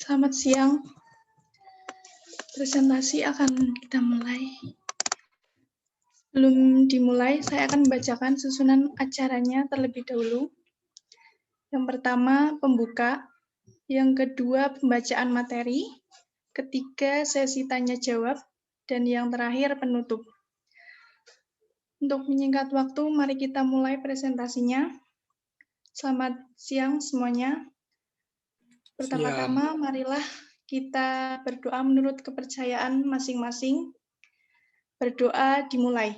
Selamat siang. Presentasi akan kita mulai. Sebelum dimulai, saya akan membacakan susunan acaranya terlebih dahulu. Yang pertama, pembuka. Yang kedua, pembacaan materi. Ketiga, sesi tanya-jawab. Dan yang terakhir, penutup. Untuk menyingkat waktu, mari kita mulai presentasinya. Selamat siang semuanya. Pertama-tama, marilah kita berdoa menurut kepercayaan masing-masing. Berdoa dimulai.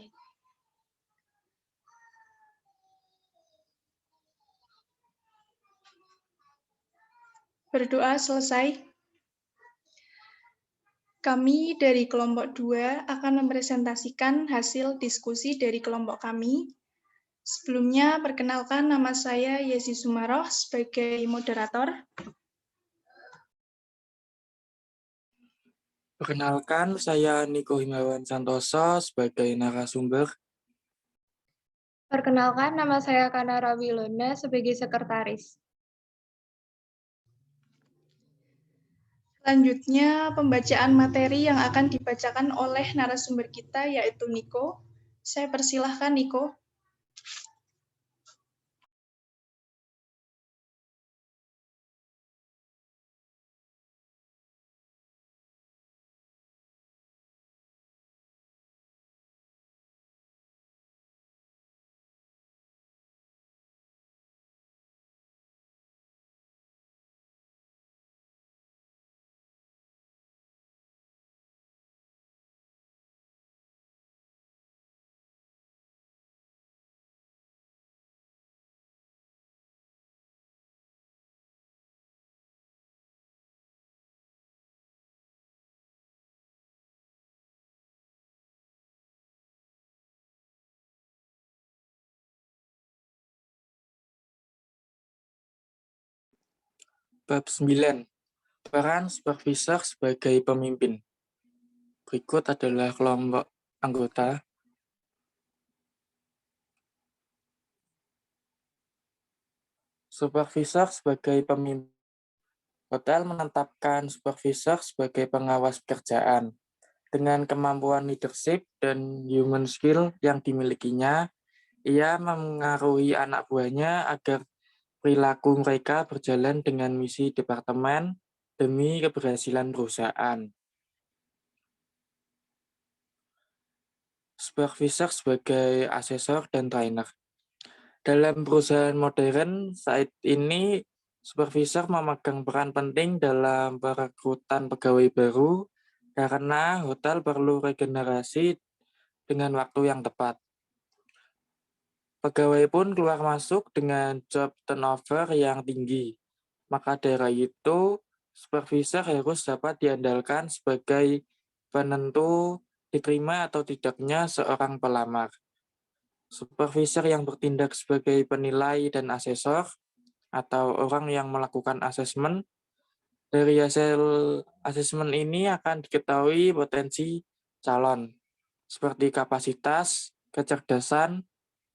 Berdoa selesai. Kami dari kelompok 2 akan mempresentasikan hasil diskusi dari kelompok kami. Sebelumnya, perkenalkan nama saya Yesi Sumaroh sebagai moderator. Perkenalkan, saya Niko Himawan Santoso sebagai narasumber. Perkenalkan, nama saya Kana Rawilona sebagai sekretaris. Selanjutnya, pembacaan materi yang akan dibacakan oleh narasumber kita, yaitu Niko. Saya persilahkan Niko. Bab 9. Peran supervisor sebagai pemimpin. Berikut adalah kelompok anggota. Supervisor sebagai pemimpin. Hotel menetapkan supervisor sebagai pengawas pekerjaan. Dengan kemampuan leadership dan human skill yang dimilikinya, ia mengaruhi anak buahnya agar perilaku mereka berjalan dengan misi departemen demi keberhasilan perusahaan. Supervisor sebagai asesor dan trainer. Dalam perusahaan modern saat ini, supervisor memegang peran penting dalam perekrutan pegawai baru karena hotel perlu regenerasi dengan waktu yang tepat. Pegawai pun keluar masuk dengan job turnover yang tinggi. Maka dari itu, supervisor harus dapat diandalkan sebagai penentu diterima atau tidaknya seorang pelamar. Supervisor yang bertindak sebagai penilai dan asesor atau orang yang melakukan asesmen. Dari hasil asesmen ini akan diketahui potensi calon, seperti kapasitas, kecerdasan,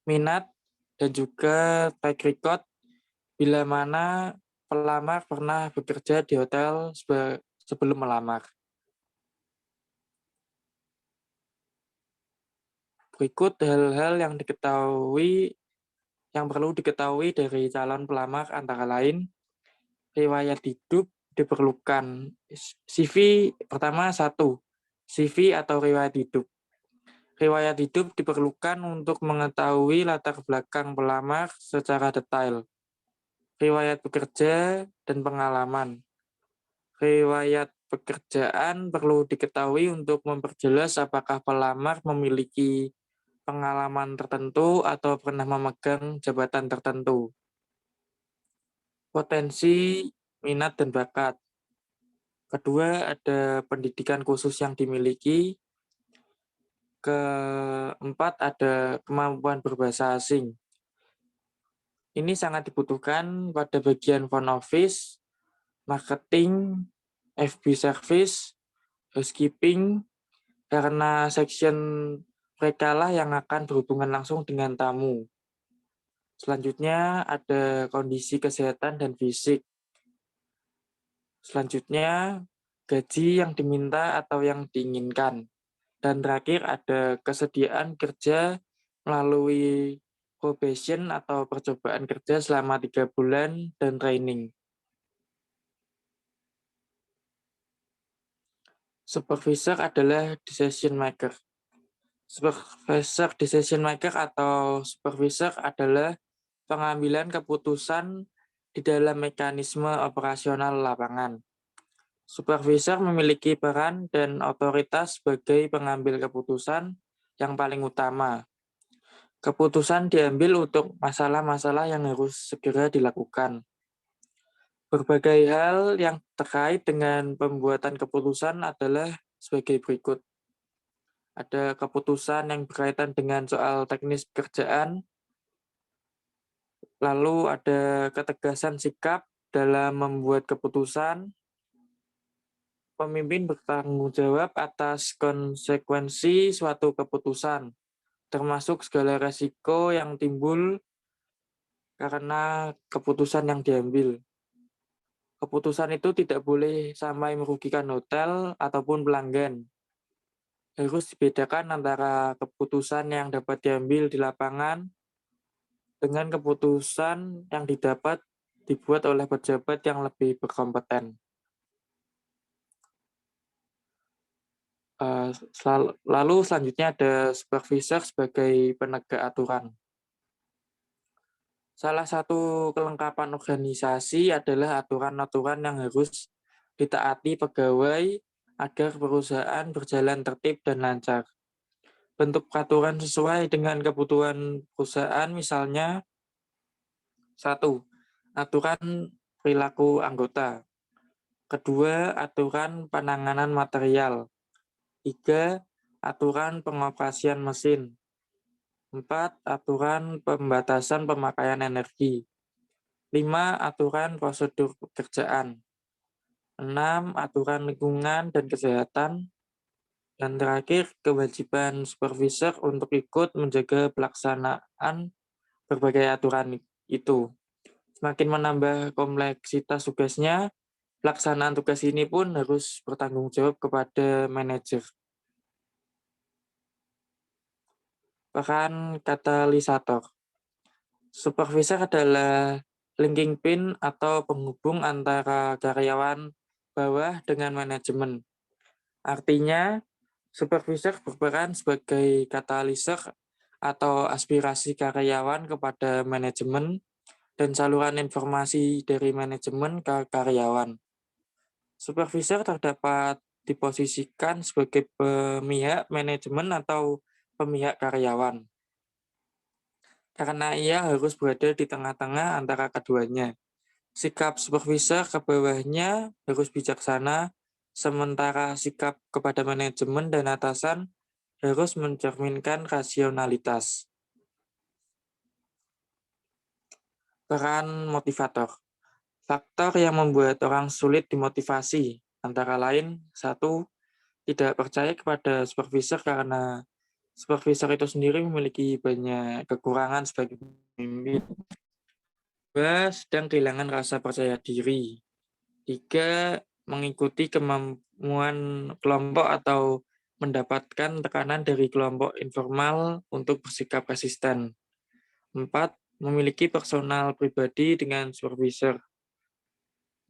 minat, dan juga track record bila mana pelamar pernah bekerja di hotel sebelum melamar. Berikut hal-hal yang perlu diketahui dari calon pelamar antara lain, riwayat hidup diperlukan. CV pertama 1, CV atau riwayat hidup. Riwayat hidup diperlukan untuk mengetahui latar belakang pelamar secara detail. Riwayat bekerja dan pengalaman. Riwayat pekerjaan perlu diketahui untuk memperjelas apakah pelamar memiliki pengalaman tertentu atau pernah memegang jabatan tertentu. Potensi, minat, dan bakat. Kedua, ada pendidikan khusus yang dimiliki. Keempat, ada kemampuan berbahasa asing. Ini sangat dibutuhkan pada bagian front office, marketing, FB service, housekeeping, karena section mereka lah yang akan berhubungan langsung dengan tamu. Selanjutnya ada kondisi kesehatan dan fisik. Selanjutnya, gaji yang diminta atau yang diinginkan. Dan terakhir ada kesediaan kerja melalui probation atau percobaan kerja selama 3 bulan dan training. Supervisor adalah decision maker. Supervisor decision maker atau supervisor adalah pengambilan keputusan di dalam mekanisme operasional lapangan. Supervisor memiliki peran dan otoritas sebagai pengambil keputusan yang paling utama. Keputusan diambil untuk masalah-masalah yang harus segera dilakukan. Berbagai hal yang terkait dengan pembuatan keputusan adalah sebagai berikut. Ada keputusan yang berkaitan dengan soal teknis pekerjaan, lalu ada ketegasan sikap dalam membuat keputusan, pemimpin bertanggung jawab atas konsekuensi suatu keputusan, termasuk segala resiko yang timbul karena keputusan yang diambil. Keputusan itu tidak boleh sampai merugikan hotel ataupun pelanggan. Harus dibedakan antara keputusan yang dapat diambil di lapangan dengan keputusan yang dibuat oleh pejabat yang lebih berkompeten. Lalu selanjutnya ada supervisor sebagai penegak aturan. Salah satu kelengkapan organisasi adalah aturan-aturan yang harus ditaati pegawai agar perusahaan berjalan tertib dan lancar. Bentuk peraturan sesuai dengan kebutuhan perusahaan misalnya 1. Aturan perilaku anggota. 2. Aturan penanganan material. 3. Aturan pengoperasian mesin. 4. Aturan pembatasan pemakaian energi. 5. Aturan prosedur pekerjaan. 6. Aturan lingkungan dan kesehatan. Dan terakhir, kewajiban supervisor untuk ikut menjaga pelaksanaan berbagai aturan itu. Semakin menambah kompleksitas tugasnya, pelaksanaan tugas ini pun harus bertanggung jawab kepada manajer. Peran katalisator. Supervisor adalah linking pin atau penghubung antara karyawan bawah dengan manajemen. Artinya, supervisor berperan sebagai katalisator atau aspirasi karyawan kepada manajemen dan saluran informasi dari manajemen ke karyawan. Supervisor terdapat diposisikan sebagai pemihak manajemen atau pemihak karyawan, karena ia harus berada di tengah-tengah antara keduanya. Sikap supervisor ke bawahnya harus bijaksana, sementara sikap kepada manajemen dan atasan harus mencerminkan rasionalitas. Peran motivator. Faktor yang membuat orang sulit dimotivasi, antara lain, 1. Tidak percaya kepada supervisor karena supervisor itu sendiri memiliki banyak kekurangan sebagai pemimpin. 2. Sedang kehilangan rasa percaya diri. 3. Mengikuti kemampuan kelompok atau mendapatkan tekanan dari kelompok informal untuk bersikap resisten. 4. Memiliki personal pribadi dengan supervisor,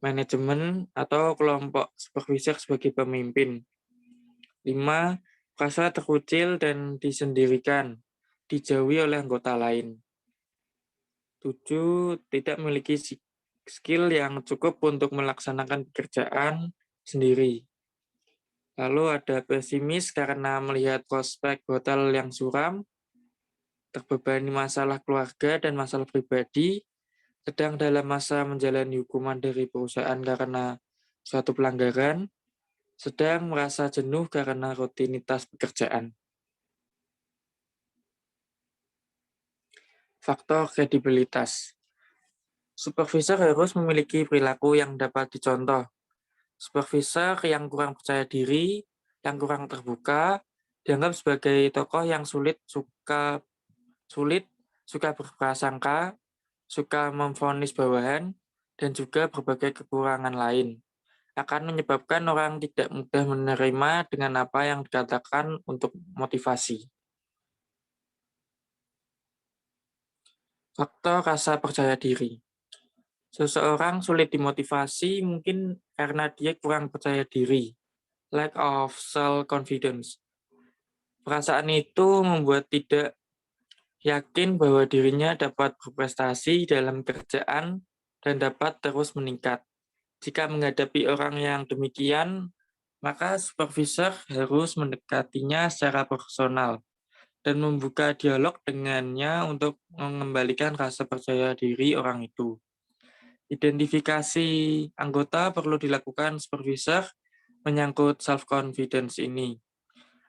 manajemen, atau kelompok supervisor sebagai pemimpin. 5. Merasa terkucil dan disendirikan, dijauhi oleh anggota lain. 7. Tidak memiliki skill yang cukup untuk melaksanakan pekerjaan sendiri. Lalu ada pesimis karena melihat prospek hotel yang suram, terbebani masalah keluarga dan masalah pribadi, sedang dalam masa menjalani hukuman dari perusahaan karena suatu pelanggaran, sedang merasa jenuh karena rutinitas pekerjaan. Faktor kredibilitas. Supervisor harus memiliki perilaku yang dapat dicontoh. Supervisor yang kurang percaya diri, yang kurang terbuka, dianggap sebagai tokoh yang sulit, suka berprasangka, suka memvonis bawahan, dan juga berbagai kekurangan lain. akan menyebabkan orang tidak mudah menerima dengan apa yang dikatakan untuk motivasi. Faktor rasa percaya diri. Seseorang sulit dimotivasi mungkin karena dia kurang percaya diri, lack of self-confidence. Perasaan itu membuat tidak yakin bahwa dirinya dapat berprestasi dalam kerjaan dan dapat terus meningkat. Jika menghadapi orang yang demikian, maka supervisor harus mendekatinya secara personal dan membuka dialog dengannya untuk mengembalikan rasa percaya diri orang itu. Identifikasi anggota perlu dilakukan supervisor menyangkut self-confidence ini,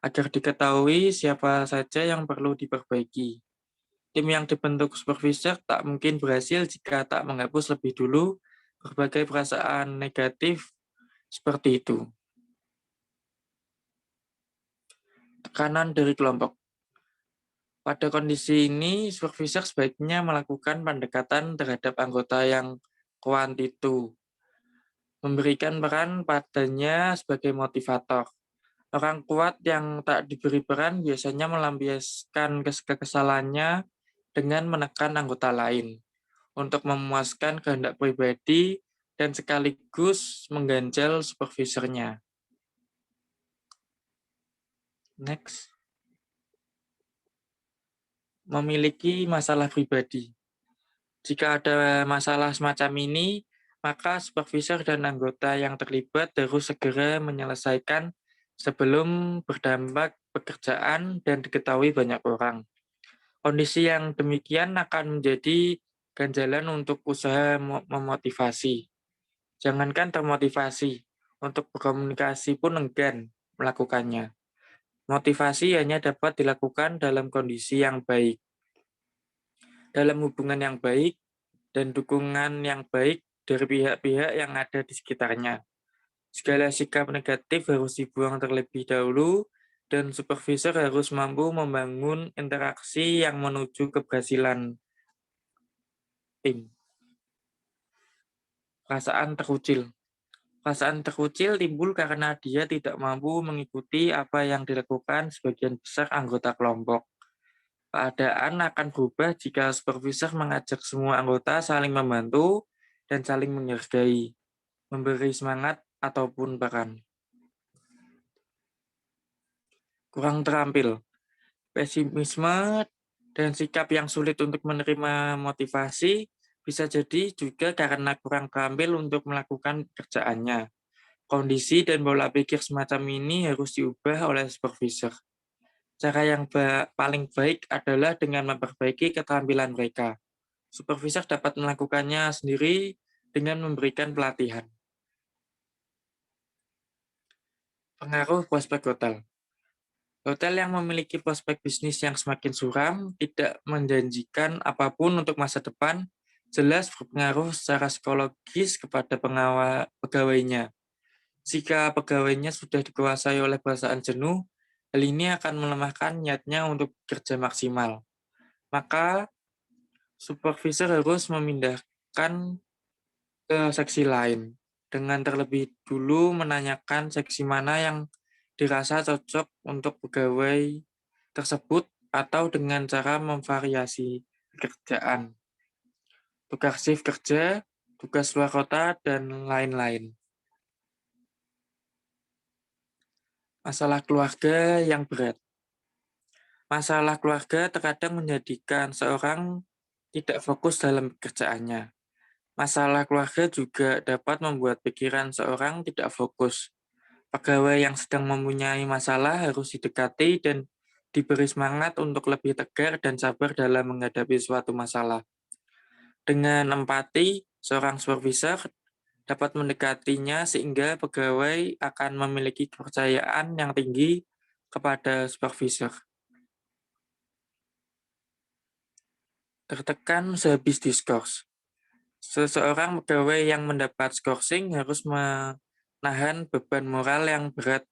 agar diketahui siapa saja yang perlu diperbaiki. Tim yang dibentuk supervisor tak mungkin berhasil jika tak menghapus lebih dulu berbagai perasaan negatif seperti itu. Tekanan dari kelompok. Pada kondisi ini, supervisor sebaiknya melakukan pendekatan terhadap anggota yang kuat itu, memberikan peran padanya sebagai motivator. Orang kuat yang tak diberi peran biasanya melampiaskan kekesalannya dengan menekan anggota lain untuk memuaskan kehendak pribadi dan sekaligus mengganjal supervisornya. Next. Memiliki masalah pribadi. Jika ada masalah semacam ini, maka supervisor dan anggota yang terlibat harus segera menyelesaikan sebelum berdampak pekerjaan dan diketahui banyak orang. Kondisi yang demikian akan menjadi ganjalan untuk usaha memotivasi. Jangankan termotivasi, untuk berkomunikasi pun enggan melakukannya. Motivasi hanya dapat dilakukan dalam kondisi yang baik, dalam hubungan yang baik, dan dukungan yang baik dari pihak-pihak yang ada di sekitarnya. Segala sikap negatif harus dibuang terlebih dahulu, dan supervisor harus mampu membangun interaksi yang menuju keberhasilan tim. Perasaan terkucil. Perasaan terkucil timbul karena dia tidak mampu mengikuti apa yang dilakukan sebagian besar anggota kelompok. Keadaan akan berubah jika supervisor mengajak semua anggota saling membantu dan saling menghargai, memberi semangat ataupun peran. Kurang terampil. Pesimisme dan sikap yang sulit untuk menerima motivasi bisa jadi juga karena kurang terampil untuk melakukan pekerjaannya. Kondisi dan pola pikir semacam ini harus diubah oleh supervisor. Cara yang paling baik adalah dengan memperbaiki keterampilan mereka. Supervisor dapat melakukannya sendiri dengan memberikan pelatihan. Pengaruh prospek hotel. Hotel yang memiliki prospek bisnis yang semakin suram, tidak menjanjikan apapun untuk masa depan, jelas berpengaruh secara psikologis kepada pegawainya. Jika pegawainya sudah dikuasai oleh perasaan jenuh, hal ini akan melemahkan niatnya untuk bekerja maksimal. Maka, supervisor harus memindahkan ke seksi lain, dengan terlebih dulu menanyakan seksi mana yang dirasa cocok untuk pegawai tersebut atau dengan cara memvariasi pekerjaan, tugas shift kerja, tugas luar kota, dan lain-lain. Masalah keluarga yang berat. Masalah keluarga terkadang menjadikan seorang tidak fokus dalam pekerjaannya. Masalah keluarga juga dapat membuat pikiran seorang tidak fokus. Pegawai yang sedang mempunyai masalah harus didekati dan diberi semangat untuk lebih tegar dan sabar dalam menghadapi suatu masalah. Dengan empati, seorang supervisor dapat mendekatinya sehingga pegawai akan memiliki kepercayaan yang tinggi kepada supervisor. Tertekan sehabis diskors. Seseorang pegawai yang mendapat skorsing harus menahan beban moral yang berat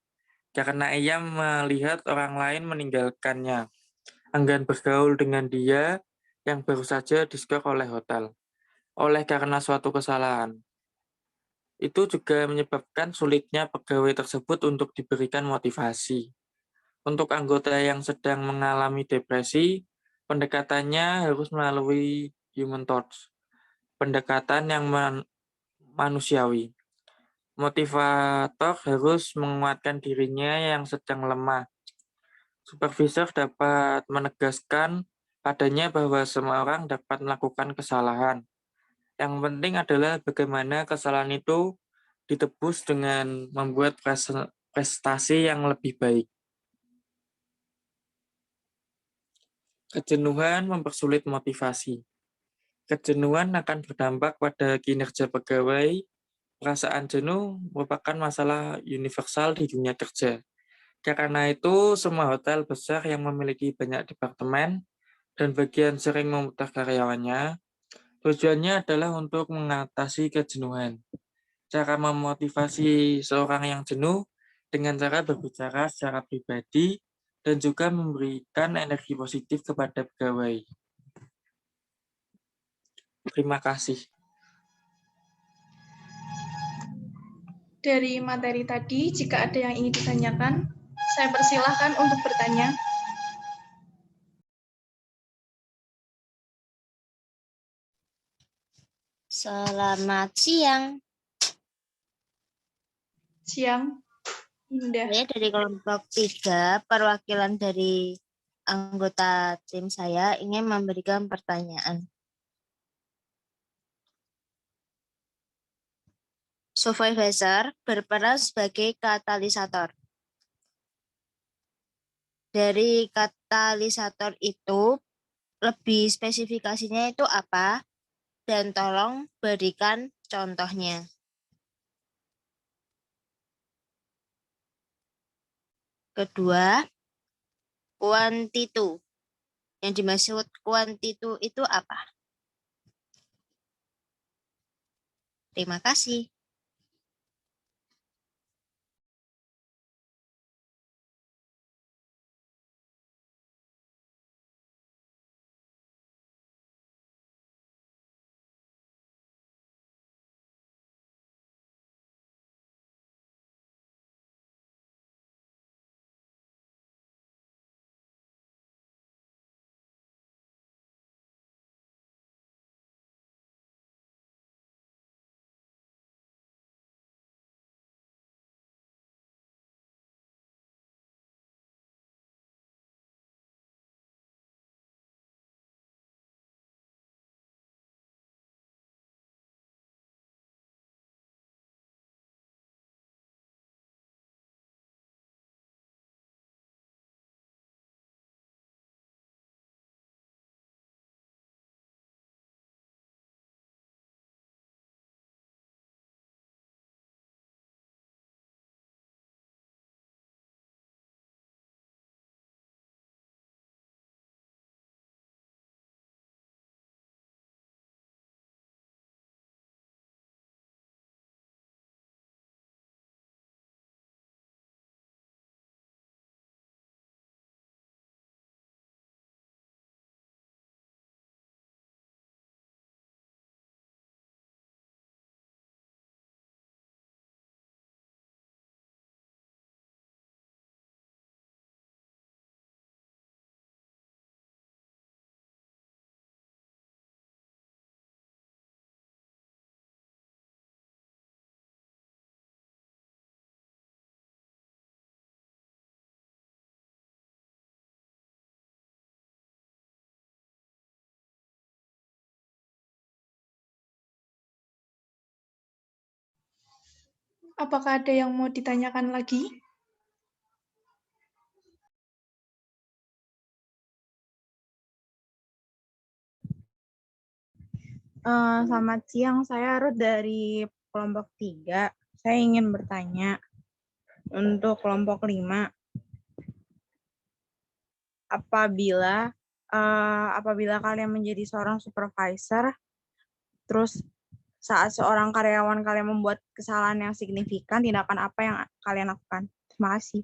karena ia melihat orang lain meninggalkannya, enggan bergaul dengan dia yang baru saja diskor oleh hotel, oleh karena suatu kesalahan. Itu juga menyebabkan sulitnya pegawai tersebut untuk diberikan motivasi. Untuk anggota yang sedang mengalami depresi, pendekatannya harus melalui human touch, pendekatan yang manusiawi. Motivator harus menguatkan dirinya yang sedang lemah. Supervisor dapat menegaskan padanya bahwa semua orang dapat melakukan kesalahan. Yang penting adalah bagaimana kesalahan itu ditebus dengan membuat prestasi yang lebih baik. Kejenuhan mempersulit motivasi. Kejenuhan akan berdampak pada kinerja pegawai. Perasaan jenuh merupakan masalah universal di dunia kerja. Karena itu, semua hotel besar yang memiliki banyak departemen dan bagian sering memutar karyawannya, tujuannya adalah untuk mengatasi kejenuhan. Cara memotivasi seorang yang jenuh dengan cara berbicara secara pribadi dan juga memberikan energi positif kepada pegawai. Terima kasih. Dari materi tadi, jika ada yang ingin ditanyakan, saya persilahkan untuk bertanya. Selamat siang. Siang, Indah. Saya dari kelompok 3, perwakilan dari anggota tim saya ingin memberikan pertanyaan. Supervisor berperan sebagai katalisator. Dari katalisator itu, lebih spesifikasinya itu apa? Dan tolong berikan contohnya. Kedua, kuantitu. Yang dimaksud kuantitu itu apa? Terima kasih. Apakah ada yang mau ditanyakan lagi? Selamat siang, saya Ruth dari kelompok 3. Saya ingin bertanya untuk kelompok 5. Apabila kalian menjadi seorang supervisor, terus saat seorang karyawan kalian membuat kesalahan yang signifikan, tindakan apa yang kalian lakukan? Terima kasih.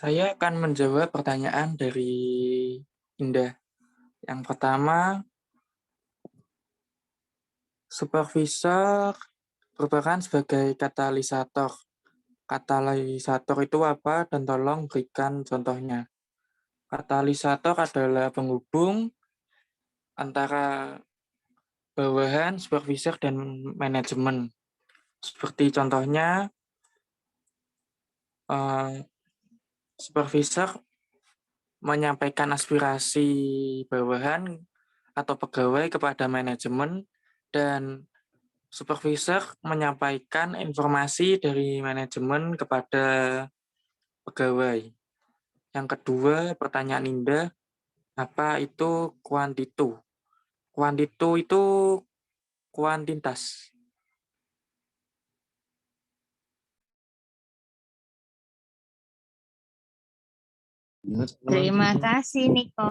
Saya akan menjawab pertanyaan dari Indah. Yang pertama, supervisor merupakan sebagai katalisator. Katalisator itu apa? Dan tolong berikan contohnya. Katalisator adalah penghubung antara bawahan, supervisor, dan manajemen. Seperti contohnya, supervisor menyampaikan aspirasi bawahan atau pegawai kepada manajemen, dan supervisor menyampaikan informasi dari manajemen kepada pegawai. Yang kedua, pertanyaan Indah, apa itu kuantito? Kuantito itu kuantitas. Terima kasih, Niko.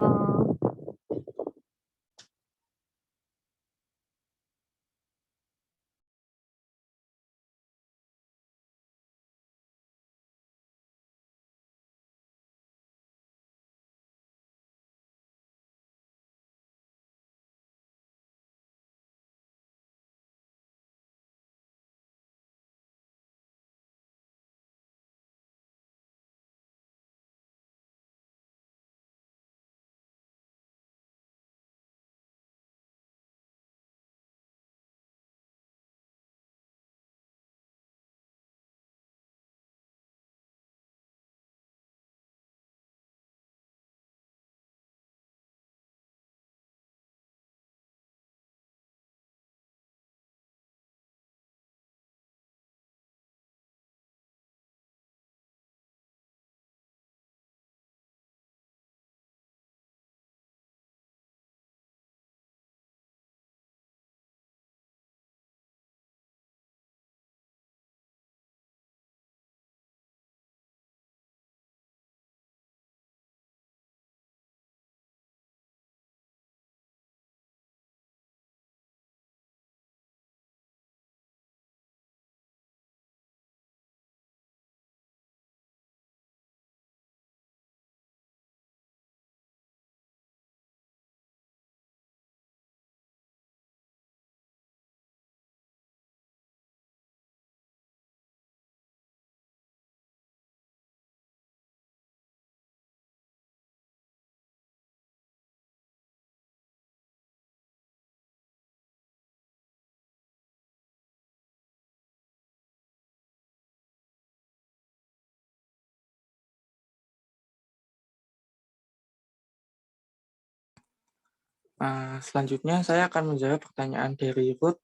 Selanjutnya saya akan menjawab pertanyaan dari Ruth.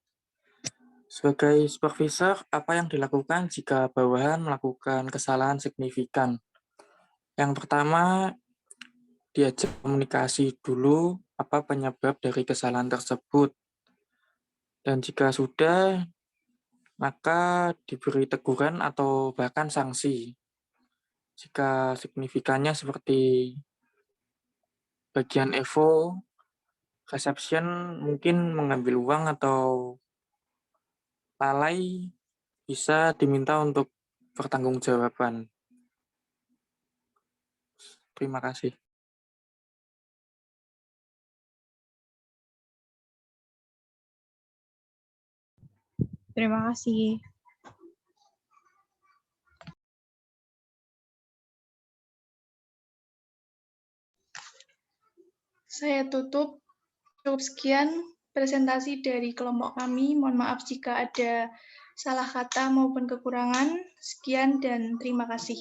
Sebagai supervisor, apa yang dilakukan jika bawahan melakukan kesalahan signifikan? Yang pertama, diajak komunikasi dulu apa penyebab dari kesalahan tersebut. Dan jika sudah, maka diberi teguran atau bahkan sanksi. Jika signifikannya seperti bagian Evo, reception mungkin mengambil uang atau lalai, bisa diminta untuk pertanggungjawaban. Terima kasih. Terima kasih. Saya tutup. Cukup sekian presentasi dari kelompok kami. Mohon maaf jika ada salah kata maupun kekurangan. Sekian dan terima kasih.